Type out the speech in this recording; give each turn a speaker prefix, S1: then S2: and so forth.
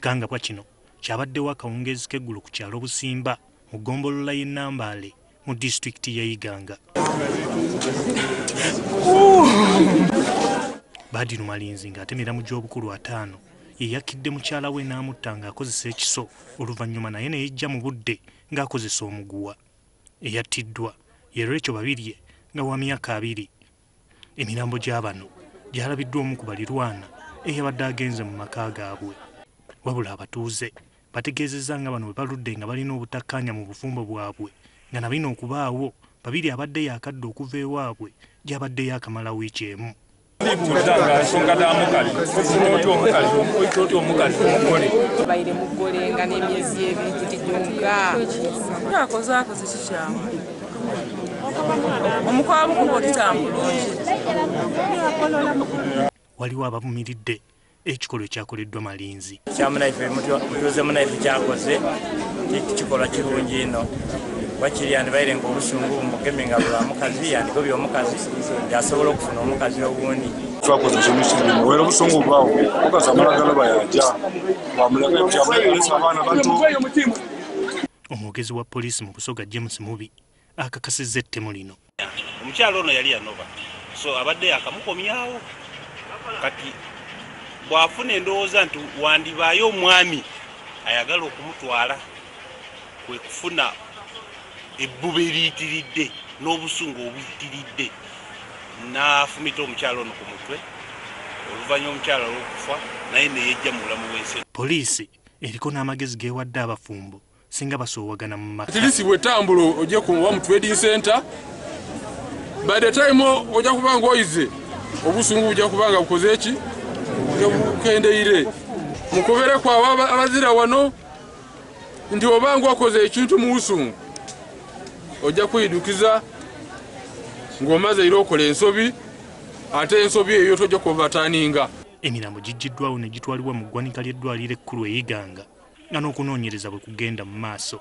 S1: Ekikangabwa kino kyabaddewo akawungeezi k'eggulu ku kyalo Busimba mu ggombolola y'e Nambaale mu distulikiti y'e Iganga. Badru Malinzi ng'atemera mu gy'obukulu 5 ye yakidde mukyala we n'amutta ng'akozesa ekiso, oluvanyuma naye ne yejja mu budde ng'akozesa omuguwa. Eyattiddwa ye Rachel Babirye nga wa myaka 2. Emirambo gya bano gyalabiddwa omu ku balirwana eyabadde agenze mu maka gaabwe. Wabula abatuuze bategeezezza nga bano bwe baludde nga balina obutakkaanya mu bufumbo bwabwe nga na bino okubaawo Babirye abadde yaakadde okuva ewaabwe gy'abadde yaakamala wiiki emu.
S2: Baire mugole nga n'emyezi ebiri gyonka akoze kikyamu omukwabo kuba otambulungi.
S1: Waliwo abavumiridde ekikolwa ekyakoleddwa Malinzi.
S3: Kyamunaife mutuuze munaife kyakoze kikolwa kirungi ino wakiri yandibaire ng'obusungu bumugemenga bwa mukazi yandigobye omukazi yasobola okufuna omukazi ogundi.
S4: Twakoze ekintu kirungi wera obusungu bwawo mukazi amalagala bayajja bamulaga ebyamulesa abaana bato.
S1: Omwogezi wa poliisi mu Busoga James Mubi akakasizza ettemu lino.
S5: Omukyala ono yali yanoba so abadde yakamukomyawo kati bw'afuna endowooza nti wandibaayo omwami ayagala okumutwala kwe kufuna ebbuba eriyitiridde n'obusungu obuyitiridde n'afumita omukyala ono ku mutwe, oluvanyuma omukyala olw'okufa naye ne yejja mu bulamu bw'ensi.
S1: Poliisi eriko n'amagezi geewadde abafumbo singa basoowagana mu maka.
S6: Tilisi bw'etambula ojja kuba mu trading center, by the time ojja kuba ng'oyize obusungu bujja kuba nga bukoze eki bukendeire mukubere kwawe abazira wano nti oba ng'okoze ekintu mu busungu ojja kwidukiza ng'omaze era okola ensobi ate ensobi eyo tojja kubataaninga.
S1: Emirambo gijjiddwawo ne gitwalibwa mu ggwanika ly'eddwaliro ekkulu e Iganga nga n'okunoonyereza bwe kugenda mu maaso.